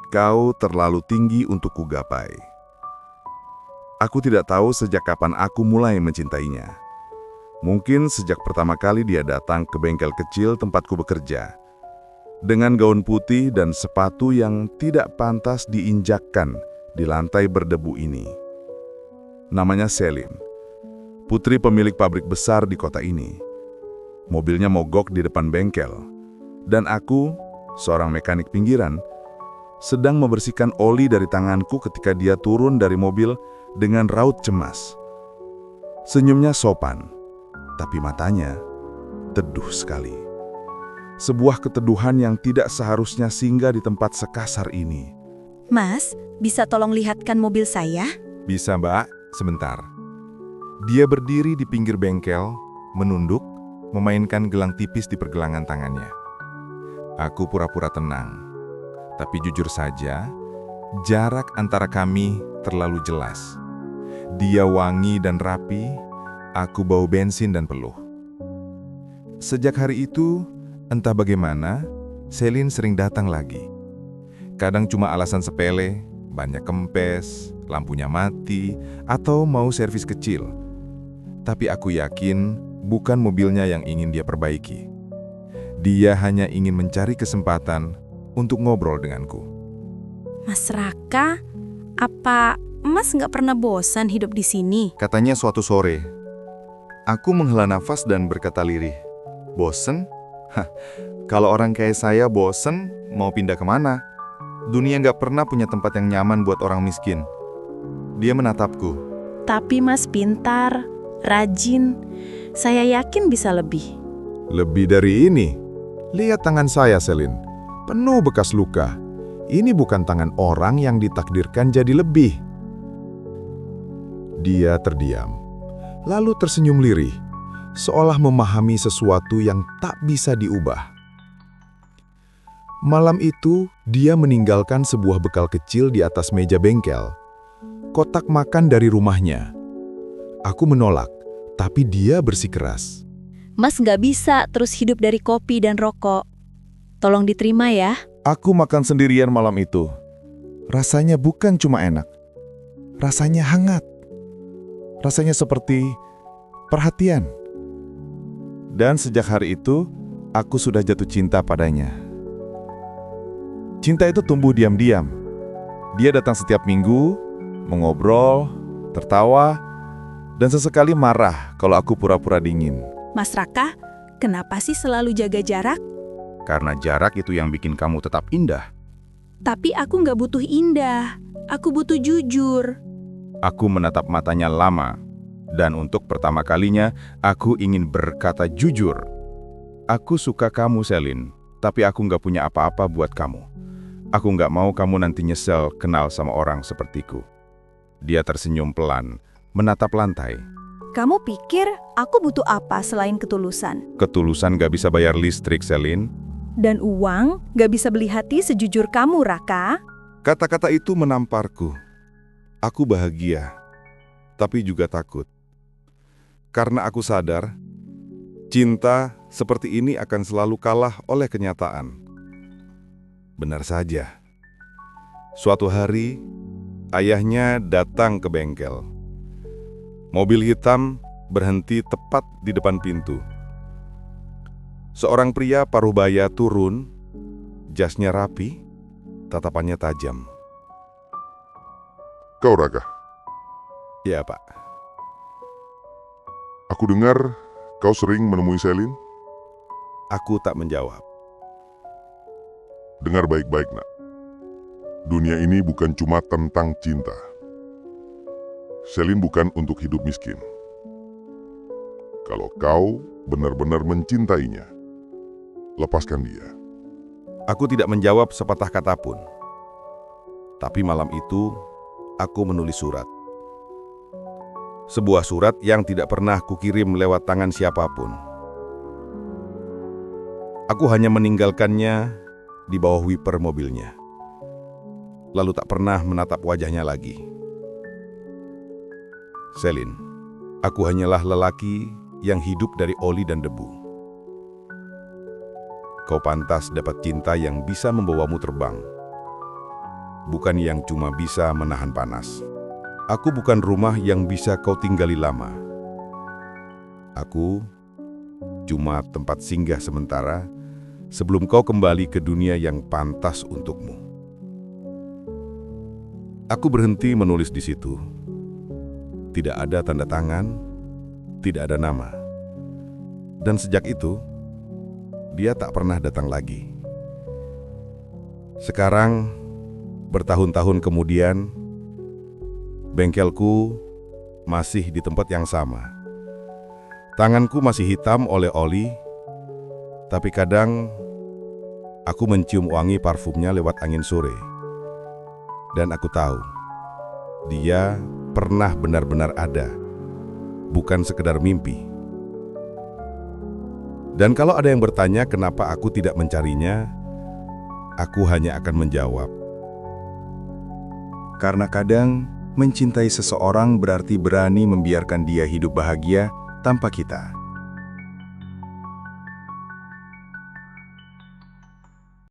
kau terlalu tinggi untuk kugapai. Aku tidak tahu sejak kapan aku mulai mencintainya. Mungkin sejak pertama kali dia datang ke bengkel kecil tempatku bekerja. Dengan gaun putih dan sepatu yang tidak pantas diinjakkan di lantai berdebu ini. Namanya Celine, putri pemilik pabrik besar di kota ini. Mobilnya mogok di depan bengkel. Dan aku, seorang mekanik pinggiran, sedang membersihkan oli dari tanganku ketika dia turun dari mobil dengan raut cemas. Senyumnya sopan, tapi matanya teduh sekali. Sebuah keteduhan yang tidak seharusnya singgah di tempat sekasar ini. Mas, bisa tolong lihatkan mobil saya? Bisa, Mbak. Sebentar. Dia berdiri di pinggir bengkel, menunduk, memainkan gelang tipis di pergelangan tangannya. Aku pura-pura tenang. Tapi jujur saja, jarak antara kami terlalu jelas. Dia wangi dan rapi, aku bau bensin dan peluh. Sejak hari itu, entah bagaimana, Celine sering datang lagi. Kadang cuma alasan sepele, banyak kempes, lampunya mati, atau mau servis kecil. Tapi aku yakin bukan mobilnya yang ingin dia perbaiki. Dia hanya ingin mencari kesempatan untuk ngobrol denganku. Mas Raka, apa Mas nggak pernah bosan hidup di sini? Katanya suatu sore, aku menghela nafas dan berkata lirih, "Bosen? Hah, kalau orang kayak saya bosen, mau pindah kemana? Dunia nggak pernah punya tempat yang nyaman buat orang miskin." Dia menatapku. Tapi Mas pintar, rajin. Saya yakin bisa lebih. Lebih dari ini. Lihat tangan saya, Celine. Penuh bekas luka. Ini bukan tangan orang yang ditakdirkan jadi lebih. Dia terdiam, lalu tersenyum lirih, seolah memahami sesuatu yang tak bisa diubah. Malam itu, dia meninggalkan sebuah bekal kecil di atas meja bengkel. Kotak makan dari rumahnya. Aku menolak, tapi dia bersikeras. Mas nggak bisa terus hidup dari kopi dan rokok. Tolong diterima ya. Aku makan sendirian malam itu. Rasanya bukan cuma enak. Rasanya hangat. Rasanya seperti perhatian. Dan sejak hari itu, aku sudah jatuh cinta padanya. Cinta itu tumbuh diam-diam. Dia datang setiap minggu, mengobrol, tertawa, dan sesekali marah kalau aku pura-pura dingin. Mas Raka, kenapa sih selalu jaga jarak? Karena jarak itu yang bikin kamu tetap indah. Tapi aku nggak butuh indah. Aku butuh jujur. Aku menatap matanya lama. Dan untuk pertama kalinya, aku ingin berkata jujur. Aku suka kamu, Celine. Tapi aku nggak punya apa-apa buat kamu. Aku nggak mau kamu nanti nyesel kenal sama orang sepertiku. Dia tersenyum pelan, menatap lantai. Kamu pikir aku butuh apa selain ketulusan? Ketulusan gak bisa bayar listrik, Celine. Dan uang gak bisa beli hati sejujur kamu, Raka. Kata-kata itu menamparku. Aku bahagia, tapi juga takut. Karena aku sadar, cinta seperti ini akan selalu kalah oleh kenyataan. Benar saja. Suatu hari, ayahnya datang ke bengkel. Mobil hitam berhenti tepat di depan pintu. Seorang pria paruh baya turun, jasnya rapi, tatapannya tajam. Kau, Raka? Ya, Pak. Aku dengar kau sering menemui Celine. Aku tak menjawab. Dengar baik-baik, nak. Dunia ini bukan cuma tentang cinta. Celine bukan untuk hidup miskin. Kalau kau benar-benar mencintainya, lepaskan dia. Aku tidak menjawab sepatah kata pun. Tapi malam itu, aku menulis surat. Sebuah surat yang tidak pernah kukirim lewat tangan siapapun. Aku hanya meninggalkannya di bawah wiper mobilnya. Lalu tak pernah menatap wajahnya lagi. Celine, aku hanyalah lelaki yang hidup dari oli dan debu. Kau pantas dapat cinta yang bisa membawamu terbang. bukan yang cuma bisa menahan panas. Aku bukan rumah yang bisa kau tinggali lama. Aku cuma tempat singgah sementara sebelum kau kembali ke dunia yang pantas untukmu. Aku berhenti menulis di situ. Tidak ada tanda tangan, tidak ada nama. Dan sejak itu, dia tak pernah datang lagi. Sekarang, bertahun-tahun kemudian, bengkelku masih di tempat yang sama. Tanganku masih hitam oleh oli, tapi kadang aku mencium wangi parfumnya lewat angin sore. Dan aku tahu, dia pernah benar-benar ada, bukan sekedar mimpi. Dan kalau ada yang bertanya kenapa aku tidak mencarinya, aku hanya akan menjawab. Karena kadang mencintai seseorang berarti berani membiarkan dia hidup bahagia tanpa kita.